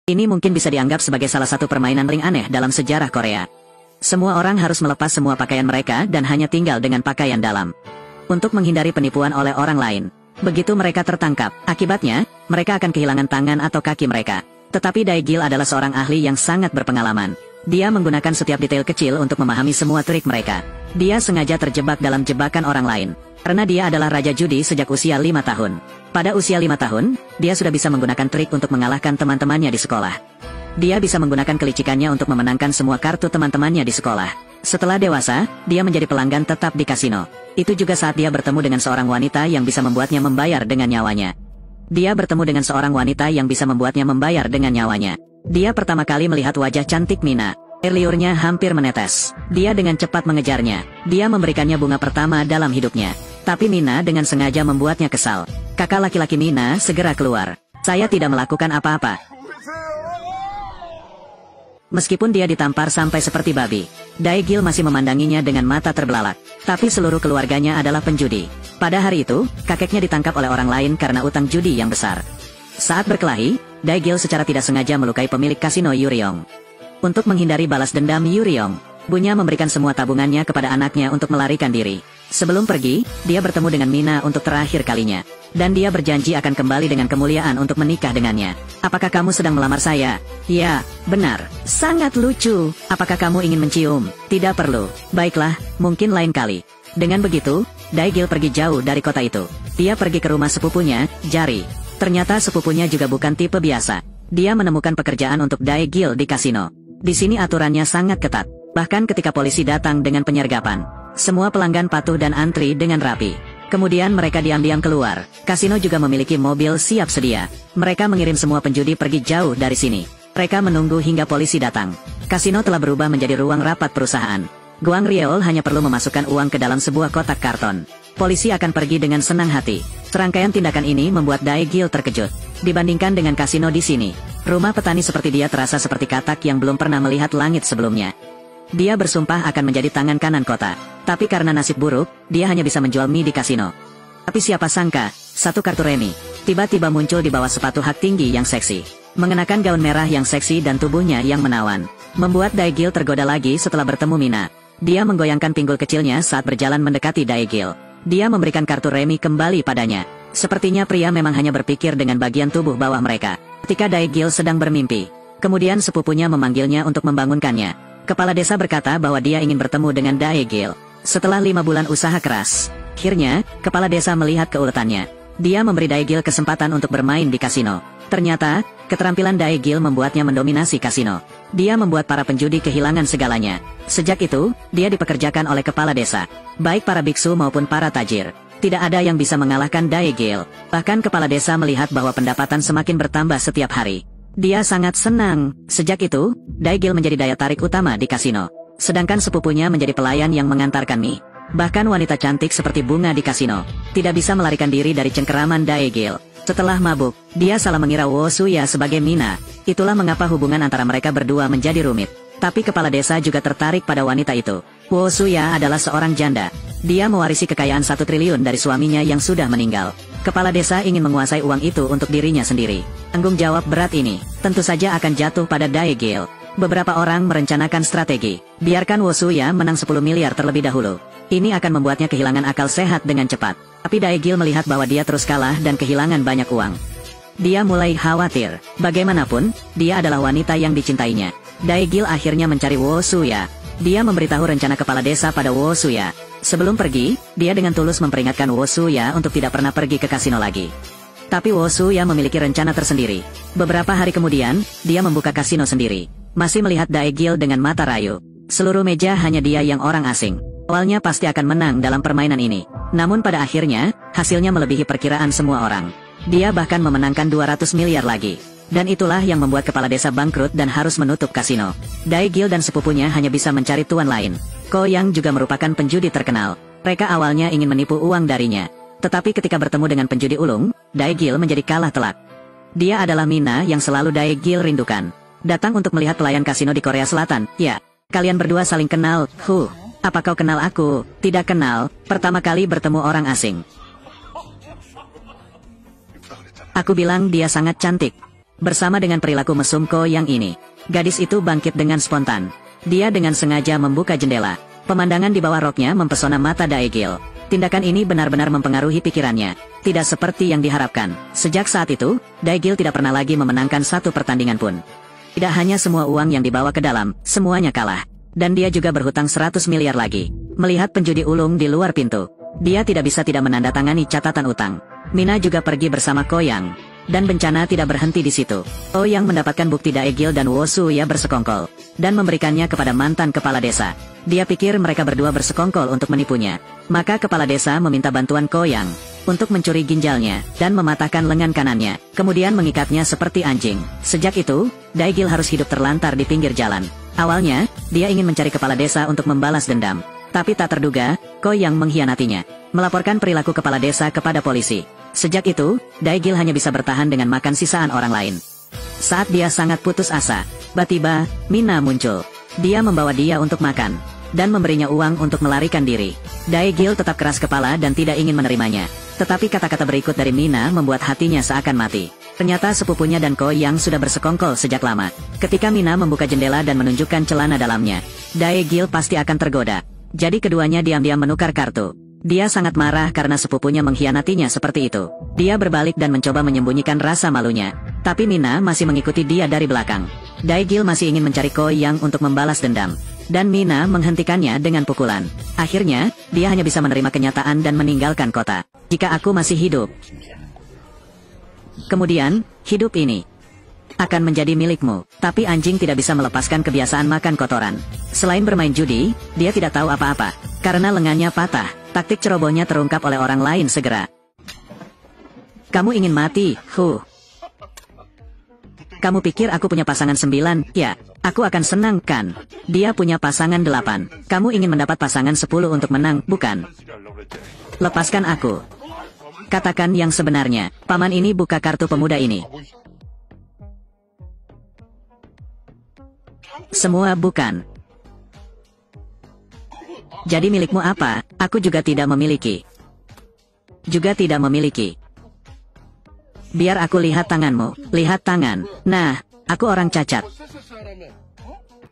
Ini mungkin bisa dianggap sebagai salah satu permainan ring aneh dalam sejarah Korea. Semua orang harus melepas semua pakaian mereka dan hanya tinggal dengan pakaian dalam. Untuk menghindari penipuan oleh orang lain. Begitu mereka tertangkap, akibatnya, mereka akan kehilangan tangan atau kaki mereka. Tetapi Dae-gil adalah seorang ahli yang sangat berpengalaman. Dia menggunakan setiap detail kecil untuk memahami semua trik mereka. Dia sengaja terjebak dalam jebakan orang lain. Karena dia adalah raja judi sejak usia 5 tahun. Pada usia 5 tahun, dia sudah bisa menggunakan trik untuk mengalahkan teman-temannya di sekolah. Dia bisa menggunakan kelicikannya untuk memenangkan semua kartu teman-temannya di sekolah. Setelah dewasa, dia menjadi pelanggan tetap di kasino. Itu juga saat dia bertemu dengan seorang wanita yang bisa membuatnya membayar dengan nyawanya. Dia bertemu dengan seorang wanita yang bisa membuatnya membayar dengan nyawanya. Dia pertama kali melihat wajah cantik Mina. Air liurnya hampir menetes. Dia dengan cepat mengejarnya. Dia memberikannya bunga pertama dalam hidupnya. Tapi Mina dengan sengaja membuatnya kesal. Kakak laki-laki Mina segera keluar. Saya tidak melakukan apa-apa. Meskipun dia ditampar sampai seperti babi, Dae-gil masih memandanginya dengan mata terbelalak. Tapi seluruh keluarganya adalah penjudi. Pada hari itu, kakeknya ditangkap oleh orang lain karena utang judi yang besar. Saat berkelahi, Dae-gil secara tidak sengaja melukai pemilik kasino Yuryong. Untuk menghindari balas dendam Yuryong, Bunya memberikan semua tabungannya kepada anaknya untuk melarikan diri. Sebelum pergi, dia bertemu dengan Mina untuk terakhir kalinya. Dan dia berjanji akan kembali dengan kemuliaan untuk menikah dengannya. Apakah kamu sedang melamar saya? Ya, benar. Sangat lucu. Apakah kamu ingin mencium? Tidak perlu. Baiklah, mungkin lain kali. Dengan begitu, Dae-gil pergi jauh dari kota itu. Dia pergi ke rumah sepupunya, Jari. Ternyata sepupunya juga bukan tipe biasa. Dia menemukan pekerjaan untuk Dae-gil di kasino. Di sini aturannya sangat ketat. Bahkan ketika polisi datang dengan penyergapan, semua pelanggan patuh dan antri dengan rapi. Kemudian mereka diam-diam keluar. Kasino juga memiliki mobil siap sedia. Mereka mengirim semua penjudi pergi jauh dari sini. Mereka menunggu hingga polisi datang. Kasino telah berubah menjadi ruang rapat perusahaan. Guang Ryeol hanya perlu memasukkan uang ke dalam sebuah kotak karton. Polisi akan pergi dengan senang hati. Serangkaian tindakan ini membuat Dae-gil terkejut. Dibandingkan dengan kasino di sini, rumah petani seperti dia terasa seperti katak yang belum pernah melihat langit sebelumnya. Dia bersumpah akan menjadi tangan kanan kota. Tapi karena nasib buruk, dia hanya bisa menjual mie di kasino. Tapi siapa sangka, satu kartu remi tiba-tiba muncul di bawah sepatu hak tinggi yang seksi. Mengenakan gaun merah yang seksi dan tubuhnya yang menawan, membuat Dae-gil tergoda lagi setelah bertemu Mina. Dia menggoyangkan pinggul kecilnya saat berjalan mendekati Dae-gil. Dia memberikan kartu remi kembali padanya. Sepertinya pria memang hanya berpikir dengan bagian tubuh bawah mereka. Ketika Dae-gil sedang bermimpi, kemudian sepupunya memanggilnya untuk membangunkannya. Kepala desa berkata bahwa dia ingin bertemu dengan Dae-gil. Setelah 5 bulan usaha keras, akhirnya, kepala desa melihat keuletannya. Dia memberi Dae-gil kesempatan untuk bermain di kasino. Ternyata, keterampilan Dae-gil membuatnya mendominasi kasino. Dia membuat para penjudi kehilangan segalanya. Sejak itu, dia dipekerjakan oleh kepala desa. Baik para biksu maupun para tajir. Tidak ada yang bisa mengalahkan Dae-gil. Bahkan kepala desa melihat bahwa pendapatan semakin bertambah setiap hari. Dia sangat senang. Sejak itu, Dae-gil menjadi daya tarik utama di kasino. Sedangkan sepupunya menjadi pelayan yang mengantarkan mie. Bahkan wanita cantik seperti bunga di kasino tidak bisa melarikan diri dari cengkeraman Dae-gil. Setelah mabuk, dia salah mengira Wo Suya sebagai Mina. Itulah mengapa hubungan antara mereka berdua menjadi rumit. Tapi kepala desa juga tertarik pada wanita itu. Wo Suya adalah seorang janda. Dia mewarisi kekayaan 1 triliun dari suaminya yang sudah meninggal. Kepala desa ingin menguasai uang itu untuk dirinya sendiri. Tanggung jawab berat ini tentu saja akan jatuh pada Dae-gil. Beberapa orang merencanakan strategi. Biarkan Wo Suya menang 10 miliar terlebih dahulu. Ini akan membuatnya kehilangan akal sehat dengan cepat. Tapi Dae-gil melihat bahwa dia terus kalah dan kehilangan banyak uang. Dia mulai khawatir. Bagaimanapun, dia adalah wanita yang dicintainya. Dae-gil akhirnya mencari Wo Suya. Dia memberitahu rencana kepala desa pada Wo Suya. Sebelum pergi, dia dengan tulus memperingatkan Wo Suya untuk tidak pernah pergi ke kasino lagi. Tapi Wo Suya memiliki rencana tersendiri. Beberapa hari kemudian, dia membuka kasino sendiri. Masih melihat Dae-gil dengan mata rayu. Seluruh meja hanya dia yang orang asing. Awalnya pasti akan menang dalam permainan ini. Namun pada akhirnya, hasilnya melebihi perkiraan semua orang. Dia bahkan memenangkan 200 miliar lagi. Dan itulah yang membuat kepala desa bangkrut dan harus menutup kasino. Dae-gil dan sepupunya hanya bisa mencari tuan lain. Ko Yang juga merupakan penjudi terkenal. Mereka awalnya ingin menipu uang darinya. Tetapi ketika bertemu dengan penjudi ulung, Dae-gil menjadi kalah telak. Dia adalah Mina yang selalu Dae-gil rindukan. Datang untuk melihat pelayan kasino di Korea Selatan. Ya, kalian berdua saling kenal. Apa kau kenal aku? Tidak kenal. Pertama kali bertemu orang asing. Aku bilang dia sangat cantik. bersama dengan perilaku mesum Ko yang ini. Gadis itu bangkit dengan spontan. Dia dengan sengaja membuka jendela. Pemandangan di bawah roknya mempesona mata Daegil. Tindakan ini benar-benar mempengaruhi pikirannya. Tidak seperti yang diharapkan. Sejak saat itu, Daegil tidak pernah lagi memenangkan satu pertandingan pun. Tidak hanya semua uang yang dibawa ke dalam, semuanya kalah. Dan dia juga berhutang 100 miliar lagi. Melihat penjudi ulung di luar pintu, dia tidak bisa tidak menandatangani catatan utang. Mina juga pergi bersama Ko Yang. Dan bencana tidak berhenti di situ. Ko Yang mendapatkan bukti Daegil dan Wo Suya bersekongkol. Dan memberikannya kepada mantan kepala desa. Dia pikir mereka berdua bersekongkol untuk menipunya. Maka kepala desa meminta bantuan Ko Yang untuk mencuri ginjalnya dan mematahkan lengan kanannya, kemudian mengikatnya seperti anjing. Sejak itu, Daegil harus hidup terlantar di pinggir jalan. Awalnya, dia ingin mencari kepala desa untuk membalas dendam. Tapi tak terduga, Ko Yang mengkhianatinya, melaporkan perilaku kepala desa kepada polisi. Sejak itu, Daegil hanya bisa bertahan dengan makan sisaan orang lain. Saat dia sangat putus asa, tiba-tiba, Mina muncul. Dia membawa dia untuk makan, dan memberinya uang untuk melarikan diri. Daegil tetap keras kepala dan tidak ingin menerimanya. Tetapi kata-kata berikut dari Mina membuat hatinya seakan mati. Ternyata sepupunya dan Ko Yang sudah bersekongkol sejak lama. Ketika Mina membuka jendela dan menunjukkan celana dalamnya, Daegil pasti akan tergoda. Jadi keduanya diam-diam menukar kartu. Dia sangat marah karena sepupunya mengkhianatinya seperti itu. Dia berbalik dan mencoba menyembunyikan rasa malunya. Tapi Mina masih mengikuti dia dari belakang. Daegil masih ingin mencari Ko Yang untuk membalas dendam. Dan Mina menghentikannya dengan pukulan. Akhirnya, dia hanya bisa menerima kenyataan dan meninggalkan kota. Jika aku masih hidup, kemudian, hidup ini akan menjadi milikmu. Tapi anjing tidak bisa melepaskan kebiasaan makan kotoran. Selain bermain judi, dia tidak tahu apa-apa. Karena lengannya patah. Taktik cerobohnya terungkap oleh orang lain segera. Kamu ingin mati, Hu? Kamu pikir aku punya pasangan 9? Ya, aku akan senang, kan? Dia punya pasangan 8. Kamu ingin mendapat pasangan 10 untuk menang, bukan? Lepaskan aku. Katakan yang sebenarnya. Paman ini buka kartu pemuda ini. Semua bukan. Jadi milikmu apa? Aku juga tidak memiliki. Juga tidak memiliki. Biar aku lihat tanganmu. Lihat tangan. Nah, aku orang cacat.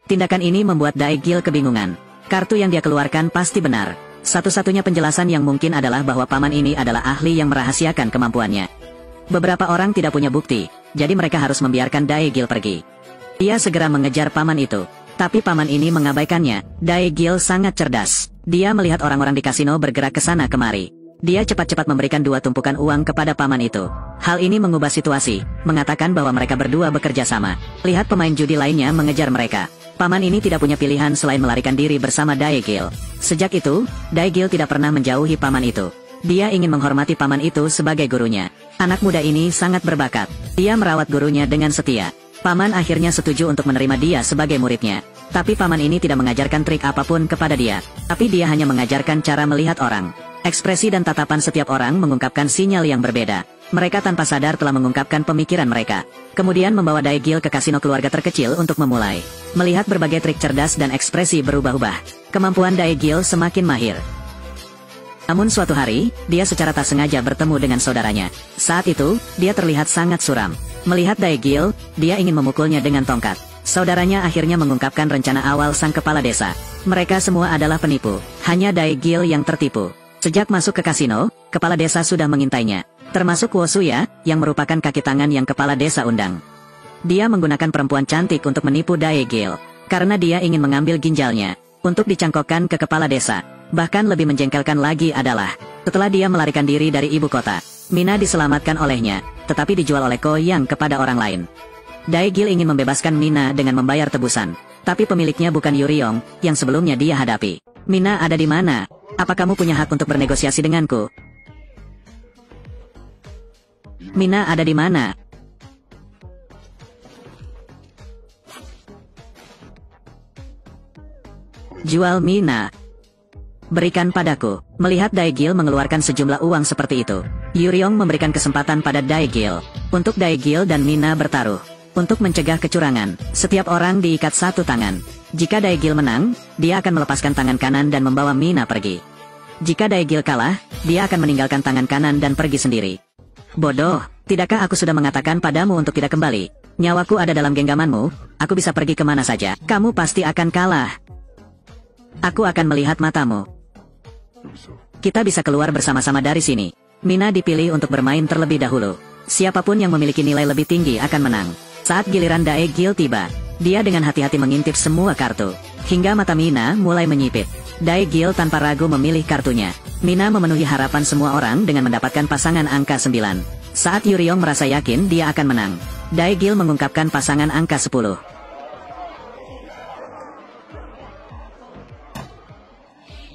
Tindakan ini membuat Daegil kebingungan. Kartu yang dia keluarkan pasti benar. Satu-satunya penjelasan yang mungkin adalah bahwa paman ini adalah ahli yang merahasiakan kemampuannya. Beberapa orang tidak punya bukti, jadi mereka harus membiarkan Daegil pergi. Dia segera mengejar paman itu. Tapi paman ini mengabaikannya. Daegil sangat cerdas. Dia melihat orang-orang di kasino bergerak ke sana kemari. Dia cepat-cepat memberikan 2 tumpukan uang kepada paman itu. Hal ini mengubah situasi, mengatakan bahwa mereka berdua bekerja sama. Lihat pemain judi lainnya mengejar mereka. Paman ini tidak punya pilihan selain melarikan diri bersama Daegil. Sejak itu, Daegil tidak pernah menjauhi paman itu. Dia ingin menghormati paman itu sebagai gurunya. Anak muda ini sangat berbakat. Dia merawat gurunya dengan setia. Paman akhirnya setuju untuk menerima dia sebagai muridnya. Tapi paman ini tidak mengajarkan trik apapun kepada dia. Tapi dia hanya mengajarkan cara melihat orang. Ekspresi dan tatapan setiap orang mengungkapkan sinyal yang berbeda. Mereka tanpa sadar telah mengungkapkan pemikiran mereka. Kemudian membawa Daegil ke kasino keluarga terkecil untuk memulai. Melihat berbagai trik cerdas dan ekspresi berubah-ubah. Kemampuan Daegil semakin mahir. Namun suatu hari, dia secara tak sengaja bertemu dengan saudaranya. Saat itu, dia terlihat sangat suram. Melihat Daegil, dia ingin memukulnya dengan tongkat. Saudaranya akhirnya mengungkapkan rencana awal sang kepala desa. Mereka semua adalah penipu. Hanya Daegil yang tertipu. Sejak masuk ke kasino, kepala desa sudah mengintainya. Termasuk Wo Suya, yang merupakan kaki tangan yang kepala desa undang. Dia menggunakan perempuan cantik untuk menipu Daegil. Karena dia ingin mengambil ginjalnya. Untuk dicangkokkan ke kepala desa. Bahkan lebih menjengkelkan lagi adalah, setelah dia melarikan diri dari ibu kota, Mina diselamatkan olehnya, tetapi dijual oleh Ko Yang kepada orang lain. Daegil ingin membebaskan Mina dengan membayar tebusan. Tapi pemiliknya bukan Yuriong, yang sebelumnya dia hadapi. Mina ada di mana? Apa kamu punya hak untuk bernegosiasi denganku? Mina ada di mana? Jual Mina. Berikan padaku. Melihat Daegil mengeluarkan sejumlah uang seperti itu, Yuriong memberikan kesempatan pada Daegil. Untuk Daegil dan Mina bertaruh. Untuk mencegah kecurangan, setiap orang diikat satu tangan. Jika Daegil menang, dia akan melepaskan tangan kanan dan membawa Mina pergi. Jika Daegil kalah, dia akan meninggalkan tangan kanan dan pergi sendiri. Bodoh, tidakkah aku sudah mengatakan padamu untuk tidak kembali? Nyawaku ada dalam genggamanmu, aku bisa pergi kemana saja. Kamu pasti akan kalah. Aku akan melihat matamu. Kita bisa keluar bersama-sama dari sini. Mina dipilih untuk bermain terlebih dahulu. Siapapun yang memiliki nilai lebih tinggi akan menang. Saat giliran Daegil tiba, dia dengan hati-hati mengintip semua kartu. Hingga mata Mina mulai menyipit. Daegil tanpa ragu memilih kartunya. Mina memenuhi harapan semua orang dengan mendapatkan pasangan angka 9. Saat Yuryong merasa yakin dia akan menang, Daegil mengungkapkan pasangan angka 10.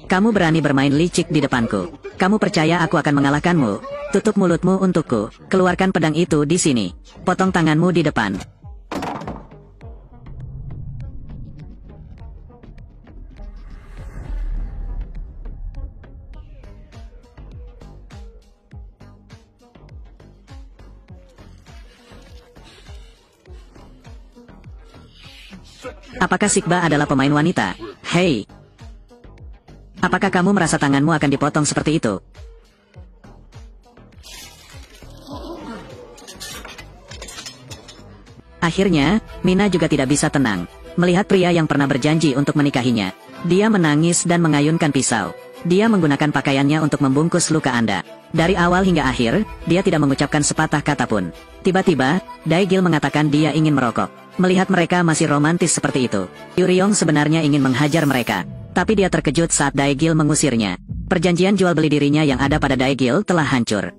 Kamu berani bermain licik di depanku. Kamu percaya aku akan mengalahkanmu? Tutup mulutmu untukku. Keluarkan pedang itu di sini. Potong tanganmu di depan. Apakah Sigba adalah pemain wanita? Hei! Apakah kamu merasa tanganmu akan dipotong seperti itu? Akhirnya, Mina juga tidak bisa tenang melihat pria yang pernah berjanji untuk menikahinya. Dia menangis dan mengayunkan pisau. Dia menggunakan pakaiannya untuk membungkus luka Anda. Dari awal hingga akhir, dia tidak mengucapkan sepatah kata pun. Tiba-tiba, Daegil mengatakan dia ingin merokok. Melihat mereka masih romantis seperti itu, Yuryong sebenarnya ingin menghajar mereka. Tapi dia terkejut saat Daegil mengusirnya. Perjanjian jual beli dirinya yang ada pada Daegil telah hancur.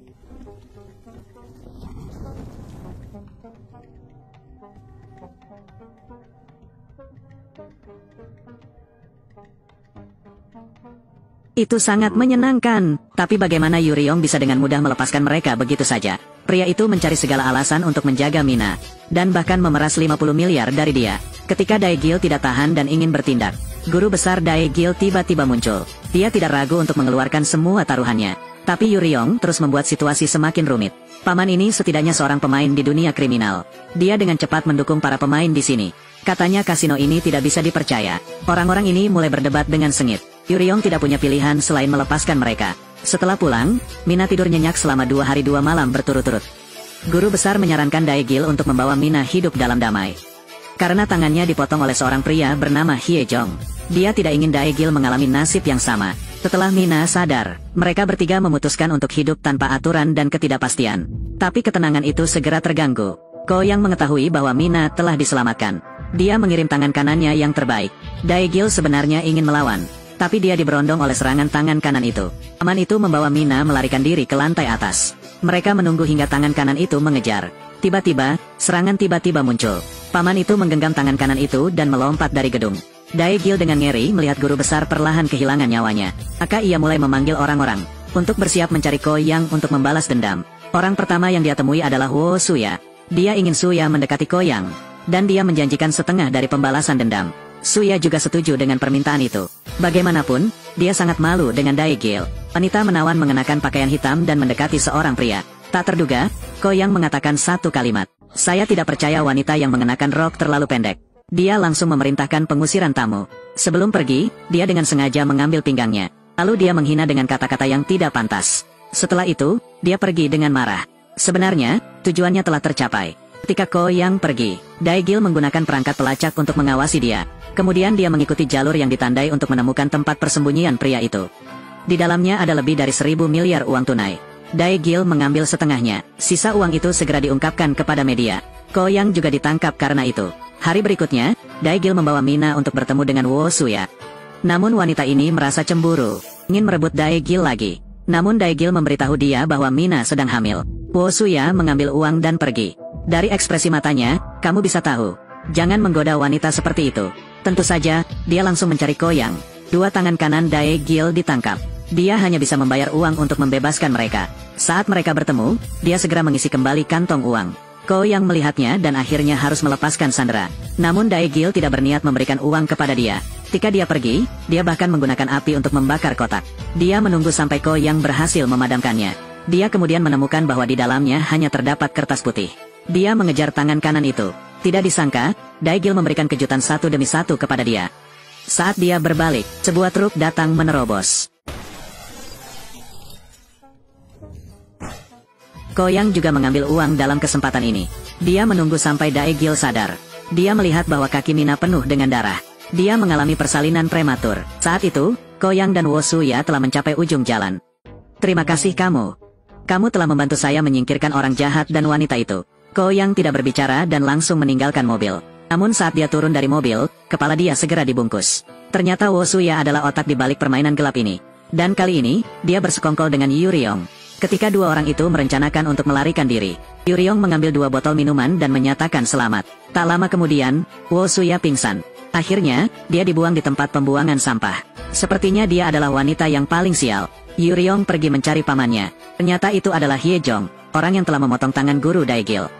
Itu sangat menyenangkan, tapi bagaimana Yuryong bisa dengan mudah melepaskan mereka begitu saja? Pria itu mencari segala alasan untuk menjaga Mina, dan bahkan memeras 50 miliar dari dia. Ketika Daegil tidak tahan dan ingin bertindak, guru besar Daegil tiba-tiba muncul. Dia tidak ragu untuk mengeluarkan semua taruhannya. Tapi Yuryong terus membuat situasi semakin rumit. Paman ini setidaknya seorang pemain di dunia kriminal. Dia dengan cepat mendukung para pemain di sini. Katanya kasino ini tidak bisa dipercaya. Orang-orang ini mulai berdebat dengan sengit. Yuryong tidak punya pilihan selain melepaskan mereka. Setelah pulang, Mina tidur nyenyak selama 2 hari 2 malam berturut-turut. Guru besar menyarankan Daegil untuk membawa Mina hidup dalam damai. Karena tangannya dipotong oleh seorang pria bernama Hyejong. Dia tidak ingin Daegil mengalami nasib yang sama. Setelah Mina sadar, mereka bertiga memutuskan untuk hidup tanpa aturan dan ketidakpastian. Tapi ketenangan itu segera terganggu. Ko yang mengetahui bahwa Mina telah diselamatkan. Dia mengirim tangan kanannya yang terbaik. Daegil sebenarnya ingin melawan, tapi dia diberondong oleh serangan tangan kanan itu. Paman itu membawa Mina melarikan diri ke lantai atas. Mereka menunggu hingga tangan kanan itu mengejar. Tiba-tiba, serangan tiba-tiba muncul. Paman itu menggenggam tangan kanan itu dan melompat dari gedung. Daegil dengan ngeri melihat guru besar perlahan kehilangan nyawanya. Maka ia mulai memanggil orang-orang untuk bersiap mencari Ko Yang untuk membalas dendam. Orang pertama yang dia temui adalah Wo Suya. Dia ingin Suya mendekati Ko Yang, dan dia menjanjikan setengah dari pembalasan dendam. Suya juga setuju dengan permintaan itu. Bagaimanapun, dia sangat malu dengan Daegil. Wanita menawan mengenakan pakaian hitam dan mendekati seorang pria. Tak terduga, Ko Yang mengatakan satu kalimat. Saya tidak percaya wanita yang mengenakan rok terlalu pendek. Dia langsung memerintahkan pengusiran tamu. Sebelum pergi, dia dengan sengaja mengambil pinggangnya. Lalu dia menghina dengan kata-kata yang tidak pantas. Setelah itu, dia pergi dengan marah. Sebenarnya, tujuannya telah tercapai. Ketika Ko Yang pergi, Daegil menggunakan perangkat pelacak untuk mengawasi dia. Kemudian dia mengikuti jalur yang ditandai untuk menemukan tempat persembunyian pria itu. Di dalamnya ada lebih dari 1.000 miliar uang tunai. Daegil mengambil setengahnya. Sisa uang itu segera diungkapkan kepada media. Ko Yang juga ditangkap karena itu. Hari berikutnya, Daegil membawa Mina untuk bertemu dengan Wo Suya. Namun wanita ini merasa cemburu, ingin merebut Daegil lagi. Namun Daegil memberitahu dia bahwa Mina sedang hamil. Wo Suya mengambil uang dan pergi. Dari ekspresi matanya, kamu bisa tahu. Jangan menggoda wanita seperti itu. Tentu saja, dia langsung mencari Ko Yang. 2 tangan kanan Daegil ditangkap. Dia hanya bisa membayar uang untuk membebaskan mereka. Saat mereka bertemu, dia segera mengisi kembali kantong uang. Ko Yang melihatnya dan akhirnya harus melepaskan sandera. Namun Daegil tidak berniat memberikan uang kepada dia. Ketika dia pergi, dia bahkan menggunakan api untuk membakar kotak. Dia menunggu sampai Ko Yang berhasil memadamkannya. Dia kemudian menemukan bahwa di dalamnya hanya terdapat kertas putih. Dia mengejar tangan kanan itu. Tidak disangka, Daegil memberikan kejutan satu demi satu kepada dia. Saat dia berbalik, sebuah truk datang menerobos. Ko Yang juga mengambil uang dalam kesempatan ini. Dia menunggu sampai Daegil sadar. Dia melihat bahwa kaki Mina penuh dengan darah. Dia mengalami persalinan prematur. Saat itu, Ko Yang dan Wo Suya telah mencapai ujung jalan. Terima kasih kamu. Kamu telah membantu saya menyingkirkan orang jahat dan wanita itu. Ko Yang tidak berbicara dan langsung meninggalkan mobil. Namun saat dia turun dari mobil, kepala dia segera dibungkus. Ternyata Wo Suya adalah otak di balik permainan gelap ini. Dan kali ini, dia bersekongkol dengan Yu Ryong. Ketika dua orang itu merencanakan untuk melarikan diri, Yu Ryong mengambil 2 botol minuman dan menyatakan selamat. Tak lama kemudian, Wo Suya pingsan. Akhirnya, dia dibuang di tempat pembuangan sampah. Sepertinya dia adalah wanita yang paling sial. Yu Ryong pergi mencari pamannya. Ternyata itu adalah Hye Jong, orang yang telah memotong tangan guru Daegil.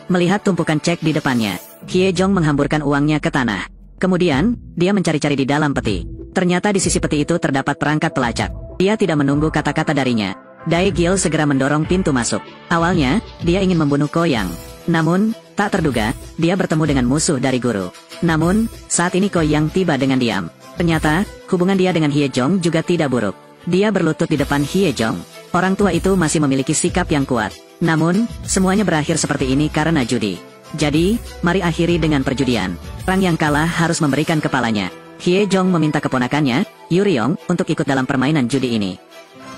Melihat tumpukan cek di depannya, Hye Jong menghamburkan uangnya ke tanah. Kemudian, dia mencari-cari di dalam peti. Ternyata di sisi peti itu terdapat perangkat pelacak. Dia tidak menunggu kata-kata darinya. Daegil segera mendorong pintu masuk. Awalnya, dia ingin membunuh Ko Yang. Namun, tak terduga, dia bertemu dengan musuh dari guru. Namun, saat ini Ko Yang tiba dengan diam. Ternyata, hubungan dia dengan Hye Jong juga tidak buruk. Dia berlutut di depan Hye Jong. Orang tua itu masih memiliki sikap yang kuat. Namun, semuanya berakhir seperti ini karena judi. Jadi, mari akhiri dengan perjudian. Orang yang kalah harus memberikan kepalanya. Hye Jong meminta keponakannya, Yu Ryong, untuk ikut dalam permainan judi ini.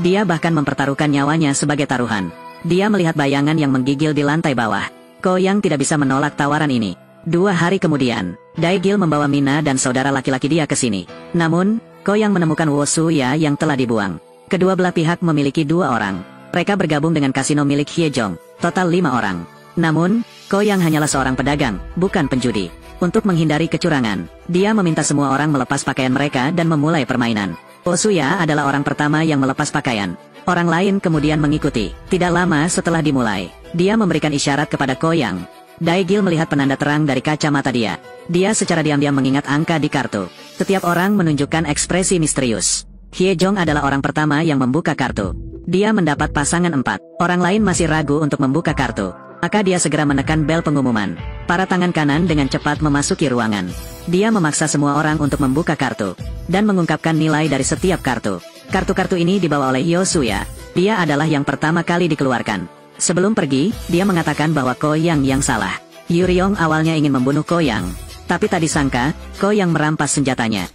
Dia bahkan mempertaruhkan nyawanya sebagai taruhan. Dia melihat bayangan yang menggigil di lantai bawah. Ko Yang tidak bisa menolak tawaran ini. 2 hari kemudian, Daegil membawa Mina dan saudara laki-laki dia ke sini. Namun, Ko Yang menemukan Wo Suya yang telah dibuang. Kedua belah pihak memiliki 2 orang. Mereka bergabung dengan kasino milik Hye Jong, total 5 orang. Namun, Ko Yang hanyalah seorang pedagang, bukan penjudi. Untuk menghindari kecurangan, dia meminta semua orang melepas pakaian mereka dan memulai permainan. Wo Suya adalah orang pertama yang melepas pakaian. Orang lain kemudian mengikuti. Tidak lama setelah dimulai, dia memberikan isyarat kepada Ko Yang. Daegil melihat penanda terang dari kacamata dia. Dia secara diam-diam mengingat angka di kartu. Setiap orang menunjukkan ekspresi misterius. Hye Jong adalah orang pertama yang membuka kartu. Dia mendapat pasangan 4. Orang lain masih ragu untuk membuka kartu. Maka dia segera menekan bel pengumuman. Para tangan kanan dengan cepat memasuki ruangan. Dia memaksa semua orang untuk membuka kartu. Dan mengungkapkan nilai dari setiap kartu. Kartu-kartu ini dibawa oleh Yo Suya. Dia adalah yang pertama kali dikeluarkan. Sebelum pergi, dia mengatakan bahwa Ko Yang yang salah. Yu Ryong awalnya ingin membunuh Ko Yang. Tapi tak disangka, Ko Yang merampas senjatanya.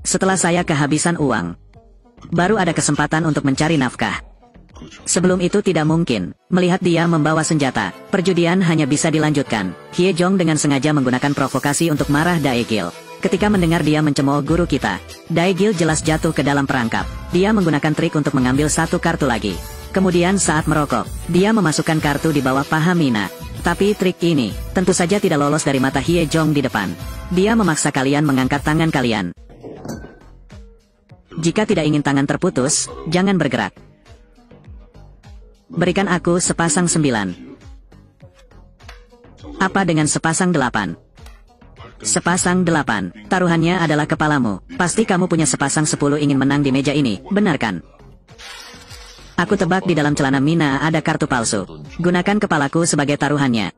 Setelah saya kehabisan uang, baru ada kesempatan untuk mencari nafkah. Sebelum itu tidak mungkin. Melihat dia membawa senjata, perjudian hanya bisa dilanjutkan. Hye Jong dengan sengaja menggunakan provokasi untuk marah Daegil. Ketika mendengar dia mencemooh guru kita, Daegil jelas jatuh ke dalam perangkap. Dia menggunakan trik untuk mengambil 1 kartu lagi. Kemudian saat merokok, dia memasukkan kartu di bawah paha Mina. Tapi trik ini, tentu saja tidak lolos dari mata Hye Jong di depan. Dia memaksa kalian mengangkat tangan kalian. Jika tidak ingin tangan terputus, jangan bergerak. Berikan aku sepasang 9. Apa dengan sepasang 8? Sepasang 8. Taruhannya adalah kepalamu. Pasti kamu punya sepasang 10 ingin menang di meja ini, benar kan? Aku tebak di dalam celana Mina ada kartu palsu. Gunakan kepalaku sebagai taruhannya.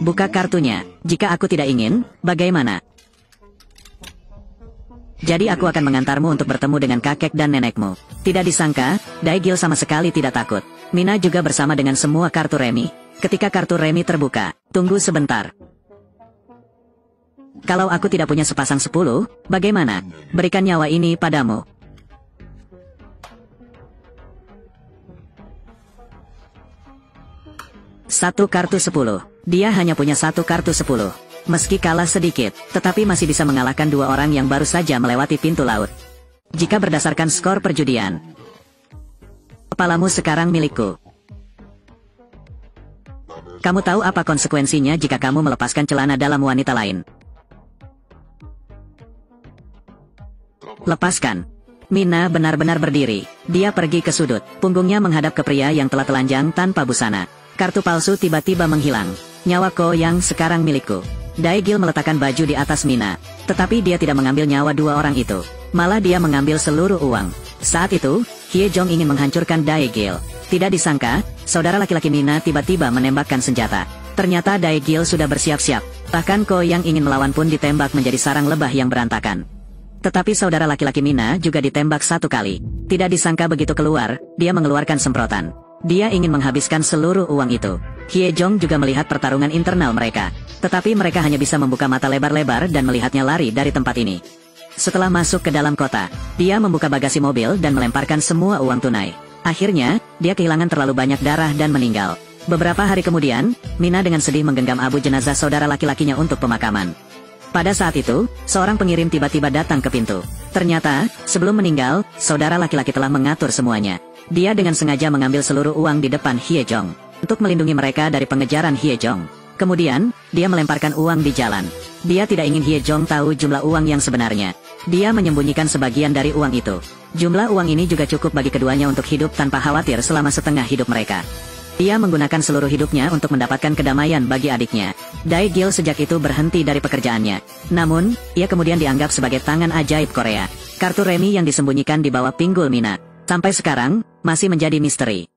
Buka kartunya. Jika aku tidak ingin, bagaimana? Jadi aku akan mengantarmu untuk bertemu dengan kakek dan nenekmu. Tidak disangka, Daegil sama sekali tidak takut. Mina juga bersama dengan semua kartu remi. Ketika kartu remi terbuka, tunggu sebentar. Kalau aku tidak punya sepasang 10, bagaimana? Berikan nyawa ini padamu. Satu kartu 10. Dia hanya punya 1 kartu 10. Meski kalah sedikit, tetapi masih bisa mengalahkan 2 orang yang baru saja melewati pintu laut. Jika berdasarkan skor perjudian, kepalamu sekarang milikku. Kamu tahu apa konsekuensinya jika kamu melepaskan celana dalam wanita lain? Lepaskan. Mina benar-benar berdiri. Dia pergi ke sudut. Punggungnya menghadap ke pria yang telah telanjang tanpa busana. Kartu palsu tiba-tiba menghilang. Nyawa Ko Yang sekarang milikku. Daegil meletakkan baju di atas Mina. Tetapi dia tidak mengambil nyawa 2 orang itu. Malah dia mengambil seluruh uang. Saat itu, Hye Jong ingin menghancurkan Daegil. Tidak disangka, saudara laki-laki Mina tiba-tiba menembakkan senjata. Ternyata Daegil sudah bersiap-siap. Bahkan Ko Yang ingin melawan pun ditembak menjadi sarang lebah yang berantakan. Tetapi saudara laki-laki Mina juga ditembak 1 kali. Tidak disangka begitu keluar, dia mengeluarkan semprotan. Dia ingin menghabiskan seluruh uang itu. Hye Jong juga melihat pertarungan internal mereka. Tetapi mereka hanya bisa membuka mata lebar-lebar dan melihatnya lari dari tempat ini. Setelah masuk ke dalam kota, dia membuka bagasi mobil dan melemparkan semua uang tunai. Akhirnya, dia kehilangan terlalu banyak darah dan meninggal. Beberapa hari kemudian, Mina dengan sedih menggenggam abu jenazah saudara laki-lakinya untuk pemakaman. Pada saat itu, seorang pengirim tiba-tiba datang ke pintu. Ternyata, sebelum meninggal, saudara laki-laki telah mengatur semuanya. Dia dengan sengaja mengambil seluruh uang di depan Hye Jong untuk melindungi mereka dari pengejaran Hye Jong. Kemudian, dia melemparkan uang di jalan. Dia tidak ingin Hye Jong tahu jumlah uang yang sebenarnya. Dia menyembunyikan sebagian dari uang itu. Jumlah uang ini juga cukup bagi keduanya untuk hidup tanpa khawatir selama setengah hidup mereka. Dia menggunakan seluruh hidupnya untuk mendapatkan kedamaian bagi adiknya. Dae-gil sejak itu berhenti dari pekerjaannya. Namun, ia kemudian dianggap sebagai tangan ajaib Korea. Kartu remi yang disembunyikan di bawah pinggul Mina sampai sekarang masih menjadi misteri.